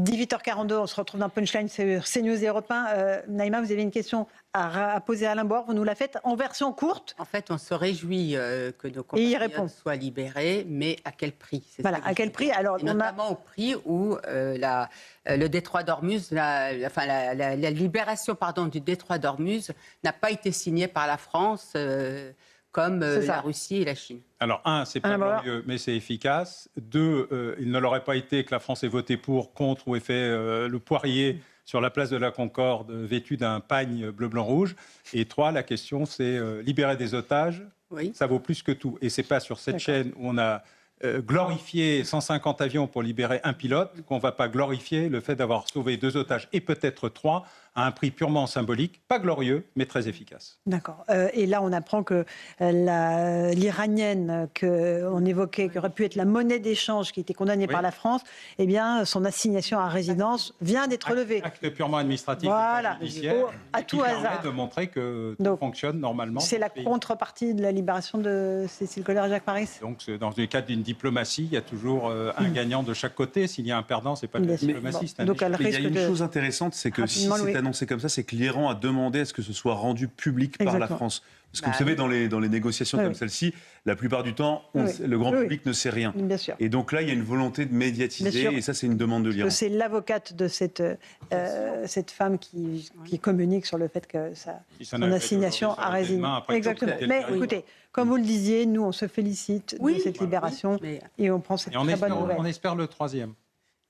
18h42, on se retrouve dans Punchline sur CNews et Europe 1. Naïma, vous avez une question à poser à Alain Bouard. Vous nous la faites en version courte. En fait, on se réjouit que nos compatriotes soient libérés, mais à quel prix? Voilà, à quel prix? Alors, notamment au prix où le détroit d'Ormuz, la libération du détroit d'Ormuz n'a pas été signée par la France comme la Russie et la Chine. Alors, un, c'est pas glorieux, mais c'est efficace. Deux, il ne l'aurait pas été que la France ait voté pour, contre ou ait fait le poirier sur la place de la Concorde, vêtu d'un pagne bleu-blanc-rouge. Et trois, la question, c'est libérer des otages. Oui. Ça vaut plus que tout. Et c'est pas sur cette chaîne où on a glorifié 150 avions pour libérer un pilote qu'on ne va pas glorifier le fait d'avoir sauvé 2 otages et peut-être 3 à un prix purement symbolique, pas glorieux, mais très efficace. D'accord. Et là, on apprend que l'Iranienne qu'on évoquait, qui aurait pu être la monnaie d'échange, qui était condamnée par la France, eh bien, son assignation à résidence vient d'être levée. Acte purement administratif, voilà, judiciaire, à tout hasard. Permet de montrer que tout fonctionne normalement. C'est la contrepartie de la libération de Cécile Collère et Jacques Paris. Donc, dans le cadre d'une diplomatie, il y a toujours un gagnant de chaque côté. S'il y a un perdant, c'est pas de la diplomatie. Mais il y a une chose intéressante, c'est que si c'est annoncé comme ça, c'est que l'Iran a demandé à ce que ce soit rendu public par la France. Parce que vous savez, dans les négociations comme celle-ci, la plupart du temps, le grand public ne sait rien. Bien sûr. Et donc là, il y a une volonté de médiatiser, et ça, c'est une demande de l'Iran. C'est l'avocate de cette femme qui communique sur le fait que son assignation à résidence. Exactement. Mais écoutez, comme vous le disiez, nous, on se félicite de cette libération et on prend cette très bonne nouvelle. On espère le troisième.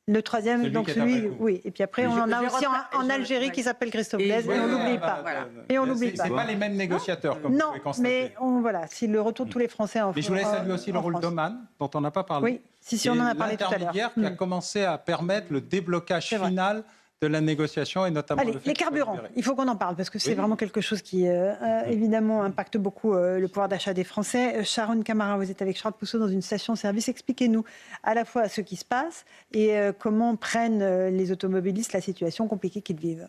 Le troisième, donc celui, oui. Et puis après, on en a aussi en Algérie qui s'appelle Christophe Blaise, et on n'oublie pas. Et on n'oublie pas. C'est pas les mêmes négociateurs, comme vous pouvez constater. Non, mais voilà, c'est le retour de tous les Français en France. Mais je voulais saluer aussi le rôle d'Oman, dont on n'a pas parlé. Oui, si on en a parlé tout à l'heure. L'intermédiaire qui a commencé à permettre le déblocage final de la négociation et notamment les carburants, il faut qu'on en parle parce que c'est vraiment quelque chose qui évidemment impacte beaucoup le pouvoir d'achat des Français. Sharon Camara, vous êtes avec Charles Pousseau dans une station-service. Expliquez-nous à la fois ce qui se passe et comment prennent les automobilistes la situation compliquée qu'ils vivent.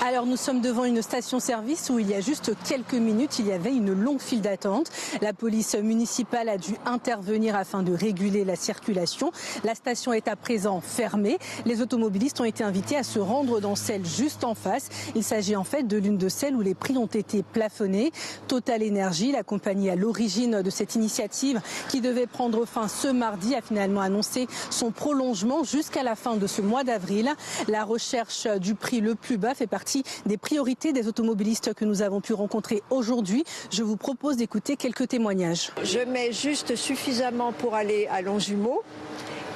Alors nous sommes devant une station-service où il y a juste quelques minutes, il y avait une longue file d'attente. La police municipale a dû intervenir afin de réguler la circulation. La station est à présent fermée. Les automobilistes ont été invités à se rendre dans celle juste en face. Il s'agit en fait de l'une de celles où les prix ont été plafonnés. Total Energy, la compagnie à l'origine de cette initiative qui devait prendre fin ce mardi, a finalement annoncé son prolongement jusqu'à la fin de ce mois d'avril. La recherche du prix le plus bas fait partie des priorités des automobilistes que nous avons pu rencontrer aujourd'hui. Je vous propose d'écouter quelques témoignages. Je mets juste suffisamment pour aller à Longjumeau.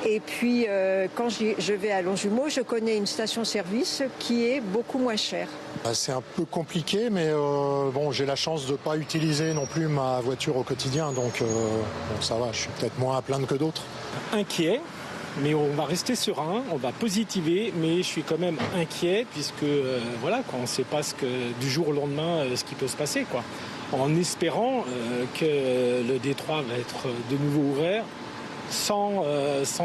Et puis, quand je vais à Longjumeau, je connais une station-service qui est beaucoup moins chère. C'est un peu compliqué, mais bon, j'ai la chance de ne pas utiliser non plus ma voiture au quotidien. Donc, bon, ça va, je suis peut-être moins à plaindre que d'autres. Inquiet. Mais on va rester serein, on va positiver, mais je suis quand même inquiet puisque voilà, on ne sait pas du jour au lendemain ce qui peut se passer, quoi. En espérant que le détroit va être de nouveau ouvert sans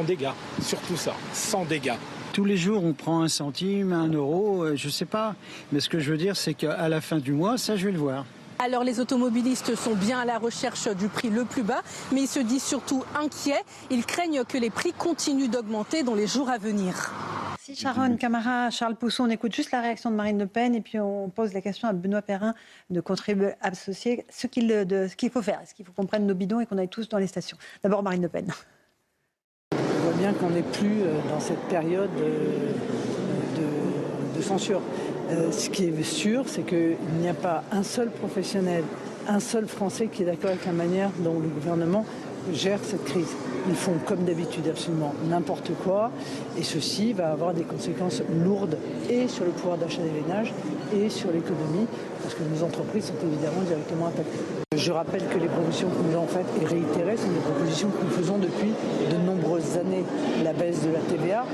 dégâts, surtout ça, sans dégâts. Tous les jours, on prend 1 centime, 1 euro, je ne sais pas. Mais ce que je veux dire, c'est qu'à la fin du mois, ça, je vais le voir. Alors les automobilistes sont bien à la recherche du prix le plus bas, mais ils se disent surtout inquiets. Ils craignent que les prix continuent d'augmenter dans les jours à venir. Merci Sharon Camara, Charles Pousseau. On écoute juste la réaction de Marine Le Pen et puis on pose la question à Benoît Perrin de contribuables associés. Ce qu'il faut faire, est-ce qu'il faut qu'on prenne nos bidons et qu'on aille tous dans les stations? D'abord Marine Le Pen. On voit bien qu'on n'est plus dans cette période de censure. Ce qui est sûr, c'est qu'il n'y a pas un seul professionnel, un seul Français qui est d'accord avec la manière dont le gouvernement gère cette crise. Ils font comme d'habitude absolument n'importe quoi et ceci va avoir des conséquences lourdes et sur le pouvoir d'achat des ménages et sur l'économie parce que nos entreprises sont évidemment directement impactées. Je rappelle que les propositions que nous avons faites et réitérées sont des propositions que nous faisons depuis de nombreuses années. La baisse de la TVA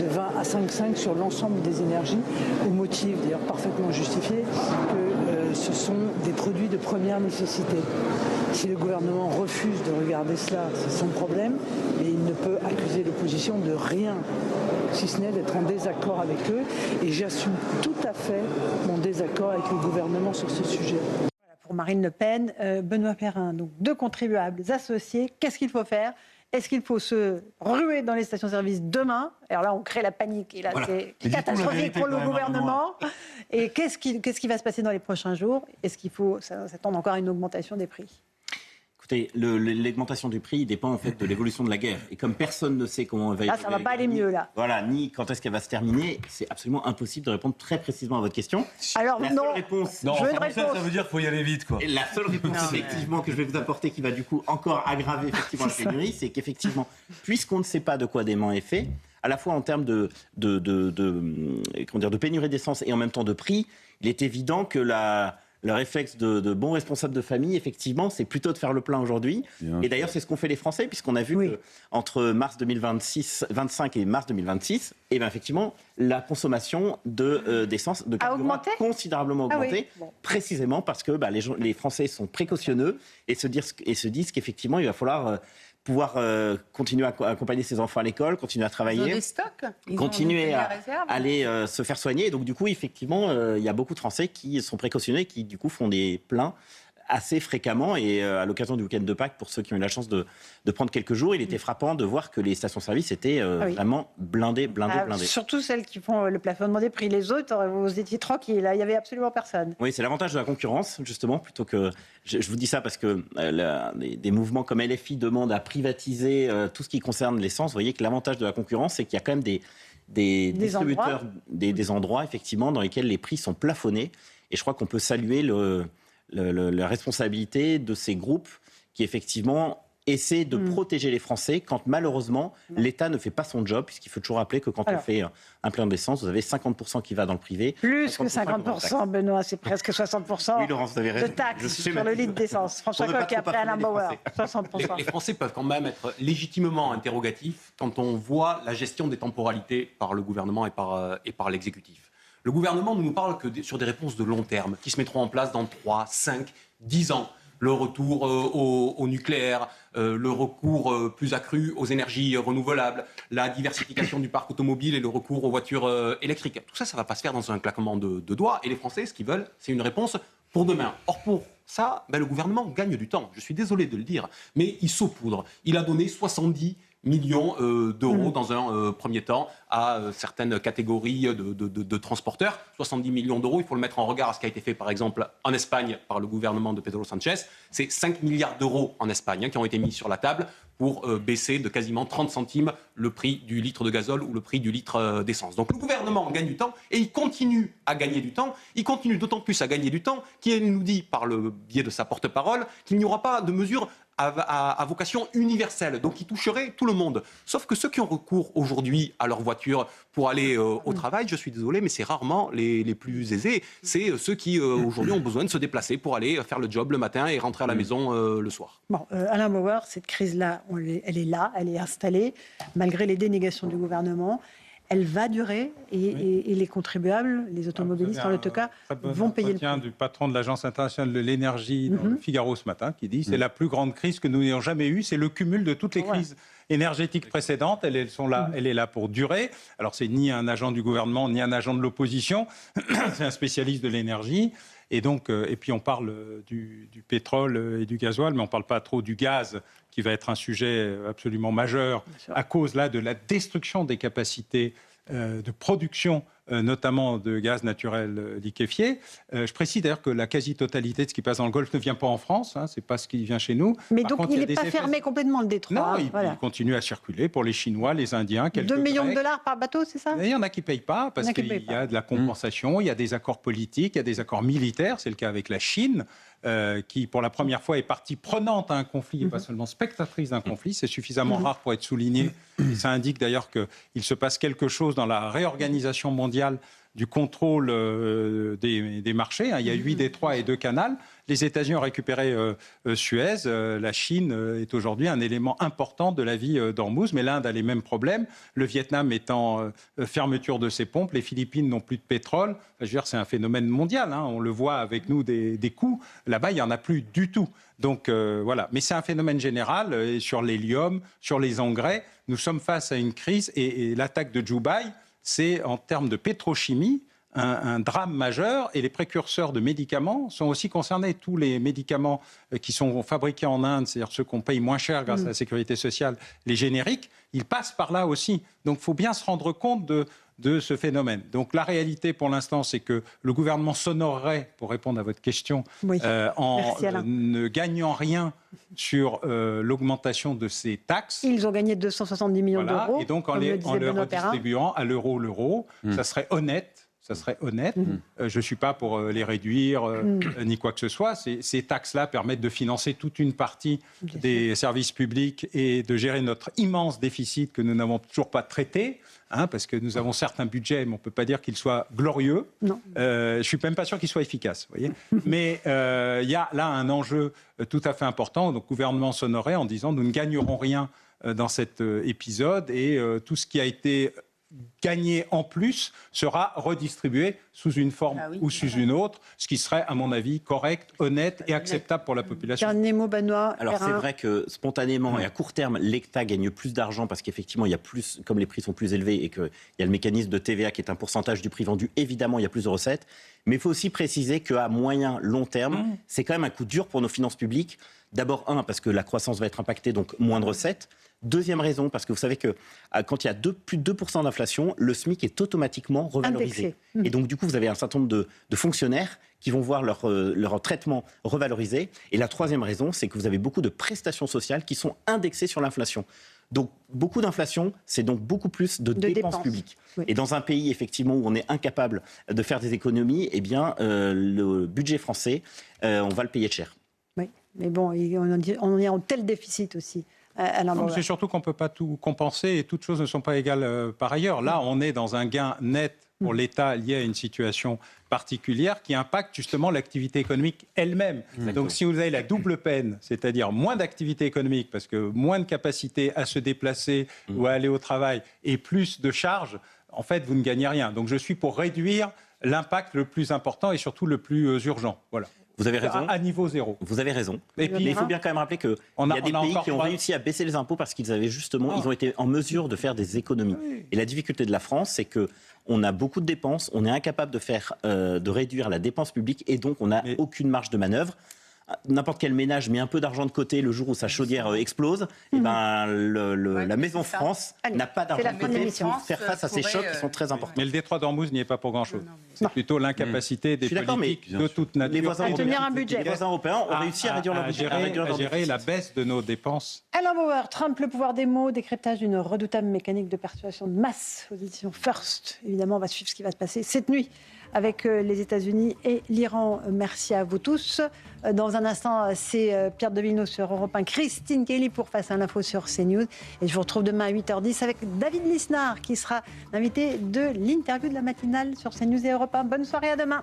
de 20 à 5,5 sur l'ensemble des énergies au motif d'ailleurs parfaitement justifié que ce sont des produits de première nécessité. Si le gouvernement refuse de regarder cela, c'est son problème, mais il ne peut accuser l'opposition de rien, si ce n'est d'être en désaccord avec eux. Et j'assume tout à fait mon désaccord avec le gouvernement sur ce sujet. Voilà pour Marine Le Pen, Benoît Perrin, donc 2 contribuables associés. Qu'est-ce qu'il faut faire? Est-ce qu'il faut se ruer dans les stations-service demain? Alors là, on crée la panique. Et là, c'est catastrophique pour le gouvernement. Et qu'est-ce qui va se passer dans les prochains jours? Est-ce qu'il faut s'attendre encore à une augmentation des prix? Écoutez, l'augmentation du prix dépend en fait de l'évolution de la guerre. Et comme personne ne sait comment elle va évoluer... Là, ça ne va pas aller mieux, là. Voilà, ni quand est-ce qu'elle va se terminer, c'est absolument impossible de répondre très précisément à votre question. Alors la non, seule réponse, non, je veux une réponse. Ça veut dire qu'il faut y aller vite, quoi. Et la seule réponse, effectivement, que je vais vous apporter, qui va du coup encore aggraver effectivement la pénurie, c'est qu'effectivement, puisqu'on ne sait pas de quoi demain est fait, à la fois en termes de pénurie d'essence et en même temps de prix, il est évident que le réflexe de bons responsables de famille, effectivement, c'est plutôt de faire le plein aujourd'hui. Et d'ailleurs, c'est ce qu'ont fait les Français, puisqu'on a vu qu'entre mars 2025 et mars 2026, et bien effectivement, la consommation d'essence, de carburant a considérablement augmenté, précisément parce que les Français sont précautionneux et se disent qu'effectivement, il va falloir... pouvoir continuer à accompagner ses enfants à l'école, continuer à travailler, ils ont des stocks. continuer à aller se faire soigner. Et donc, du coup, effectivement, il y a beaucoup de Français qui sont précautionnés et qui, du coup, font des pleins assez fréquemment. Et à l'occasion du week-end de Pâques, pour ceux qui ont eu la chance de prendre quelques jours, il était frappant de voir que les stations-service étaient vraiment blindées. Surtout celles qui font le plafonnement des prix. Les autres, vous étiez tranquilles, là, il n'y avait absolument personne. Oui, c'est l'avantage de la concurrence, justement, plutôt que... Je vous dis ça parce que des mouvements comme LFI demandent à privatiser tout ce qui concerne l'essence. Vous voyez que l'avantage de la concurrence, c'est qu'il y a quand même des distributeurs, des endroits, effectivement, dans lesquels les prix sont plafonnés. Et je crois qu'on peut saluer la responsabilité de ces groupes qui, effectivement, essaient de protéger les Français quand, malheureusement, l'État ne fait pas son job, puisqu'il faut toujours rappeler que quand on fait un plein d'essence, vous avez 50% qui va dans le privé. Plus que 50%, Benoît, c'est presque 60%. Oui, Laurence, vous avez raison. De taxes sur le litre d'essence. François Coq après Alain Bauer, 60%. Les Français peuvent quand même être légitimement interrogatifs quand on voit la gestion des temporalités par le gouvernement et par l'exécutif. Le gouvernement ne nous parle que sur des réponses de long terme qui se mettront en place dans 3, 5, 10 ans. Le retour au nucléaire, le recours plus accru aux énergies renouvelables, la diversification du parc automobile et le recours aux voitures électriques. Tout ça, ça ne va pas se faire dans un claquement de doigts. Et les Français, ce qu'ils veulent, c'est une réponse pour demain. Or, pour ça, le gouvernement gagne du temps. Je suis désolé de le dire, mais il saupoudre. Il a donné 70 millions d'euros dans un premier temps à certaines catégories de transporteurs. 70 millions d'euros, il faut le mettre en regard à ce qui a été fait par exemple en Espagne par le gouvernement de Pedro Sánchez. C'est 5 milliards d'euros en Espagne qui ont été mis sur la table pour baisser de quasiment 30 centimes le prix du litre de gazole ou le prix du litre d'essence. Donc le gouvernement gagne du temps et il continue à gagner du temps. Il continue d'autant plus à gagner du temps qu'il nous dit par le biais de sa porte-parole qu'il n'y aura pas de mesures à vocation universelle, donc qui toucherait tout le monde. Sauf que ceux qui ont recours aujourd'hui à leur voiture pour aller au travail, je suis désolé, mais c'est rarement les plus aisés. C'est ceux qui aujourd'hui ont besoin de se déplacer pour aller faire le job le matin et rentrer à la maison le soir. Bon, Alain Bauer, cette crise-là, elle est là, elle est installée, malgré les dénégations du gouvernement. Elle va durer et les contribuables, les automobilistes en tout cas, vont payer le prix. Du patron de l'Agence internationale de l'énergie dans le Figaro ce matin qui dit c'est la plus grande crise que nous n'ayons jamais eue, c'est le cumul de toutes les crises énergétiques précédentes, elles sont là, elle est là pour durer. Alors c'est ni un agent du gouvernement ni un agent de l'opposition, c'est un spécialiste de l'énergie. Et donc, et puis on parle du pétrole et du gasoil, mais on ne parle pas trop du gaz, qui va être un sujet absolument majeur à cause là de la destruction des capacités de production, notamment de gaz naturel liquéfié. Je précise d'ailleurs que la quasi-totalité de ce qui passe dans le Golfe ne vient pas en France, ce n'est pas ce qui vient chez nous. Mais par donc contre, il n'est pas fermé complètement le détroit. Non, il continue à circuler pour les Chinois, les Indiens, quelques 2 millions Grecs. de dollars par bateau, c'est ça? Il y en a qui ne payent pas, parce qu'il y a de la compensation, il y a des accords politiques, il y a des accords militaires, c'est le cas avec la Chine, qui pour la première fois est partie prenante à un conflit, et pas seulement spectatrice d'un conflit. C'est suffisamment rare pour être souligné. Et ça indique d'ailleurs qu'il se passe quelque chose dans la réorganisation mondiale du contrôle des marchés. Il y a 8 détroits et 2 canals. Les États-Unis ont récupéré Suez. La Chine est aujourd'hui un élément important de la vie d'Ormuz. Mais l'Inde a les mêmes problèmes. Le Vietnam est en fermeture de ses pompes. Les Philippines n'ont plus de pétrole. Je veux dire, c'est un phénomène mondial. On le voit avec nous des coûts. Là-bas, il n'y en a plus du tout. Donc voilà. Mais c'est un phénomène général sur l'hélium, sur les engrais. Nous sommes face à une crise et l'attaque de Dubaï, c'est en termes de pétrochimie un drame majeur et les précurseurs de médicaments sont aussi concernés. Tous les médicaments qui sont fabriqués en Inde, c'est-à-dire ceux qu'on paye moins cher grâce à la sécurité sociale, les génériques, ils passent par là aussi. Donc il faut bien se rendre compte de ce phénomène. Donc la réalité pour l'instant, c'est que le gouvernement s'honorerait, pour répondre à votre question, en ne gagnant rien sur l'augmentation de ces taxes. Ils ont gagné 270 millions d'euros. Et donc en les redistribuant à l'euro, ça serait honnête. Ça serait honnête. Je ne suis pas pour les réduire ni quoi que ce soit. Ces taxes-là permettent de financer toute une partie des services publics et de gérer notre immense déficit que nous n'avons toujours pas traité, parce que nous avons certes un budget, mais on ne peut pas dire qu'il soit glorieux. Je ne suis même pas sûr qu'il soit efficace. Vous voyez. Mais il y a là un enjeu tout à fait important. Donc, le gouvernement s'honorait en disant nous ne gagnerons rien dans cet épisode et tout ce qui a été gagné en plus sera redistribué sous une forme ou sous une autre, ce qui serait, à mon avis, correct, honnête et acceptable pour la population. Dernier mot, Benoît. Alors, c'est vrai que spontanément et à court terme, l'État gagne plus d'argent parce qu'effectivement, il y a plus, comme les prix sont plus élevés et qu'il y a le mécanisme de TVA qui est un pourcentage du prix vendu, évidemment, il y a plus de recettes. Mais il faut aussi préciser qu'à moyen, long terme, c'est quand même un coup dur pour nos finances publiques. D'abord, parce que la croissance va être impactée, donc moins de recettes. Deuxième raison, parce que vous savez que quand il y a plus de 2% d'inflation, le SMIC est automatiquement revalorisé. Et donc, du coup, vous avez un certain nombre de fonctionnaires qui vont voir leur traitement revalorisé. Et la troisième raison, c'est que vous avez beaucoup de prestations sociales qui sont indexées sur l'inflation. Donc, beaucoup d'inflation, c'est donc beaucoup plus de dépenses publiques. Oui. Et dans un pays, effectivement, où on est incapable de faire des économies, eh bien, le budget français, on va le payer cher. Oui, mais bon, on est en tel déficit aussi. C'est surtout qu'on ne peut pas tout compenser et toutes choses ne sont pas égales par ailleurs. Là, on est dans un gain net pour l'État lié à une situation particulière qui impacte justement l'activité économique elle-même. Donc si vous avez la double peine, c'est-à-dire moins d'activité économique parce que moins de capacité à se déplacer ou à aller au travail et plus de charges, en fait, vous ne gagnez rien. Donc je suis pour réduire l'impact le plus important et surtout le plus urgent. Voilà. Vous avez raison. À niveau zéro. Vous avez raison. Mais il faut bien quand même rappeler qu'il y a des pays qui ont réussi à baisser les impôts parce qu'ils avaient justement, ils ont été en mesure de faire des économies. Et la difficulté de la France, c'est qu'on a beaucoup de dépenses, on est incapable de réduire la dépense publique et donc on n'a aucune marge de manœuvre. N'importe quel ménage met un peu d'argent de côté le jour où sa chaudière explose, et ben la Maison France n'a pas d'argent de côté pour faire face à ces chocs qui sont très importants. Mais le détroit d'Ormuz n'y est pas pour grand-chose. C'est plutôt l'incapacité des politiques de toute nature les voisins européens ont réussi à réduire leur budget, à gérer la baisse de nos dépenses. Alain Bauer, Trump, le pouvoir des mots, décryptage d'une redoutable mécanique de persuasion de masse aux éditions First. Évidemment, on va suivre ce qui va se passer cette nuit avec les États-Unis et l'Iran. Merci à vous tous. Dans un instant, c'est Pierre de Villeneuve sur Europe 1, Christine Kelly pour Face à l'info sur CNews. Et je vous retrouve demain à 8h10 avec David Lisnard qui sera l'invité de l'interview de la matinale sur CNews et Europe 1. Bonne soirée, à demain.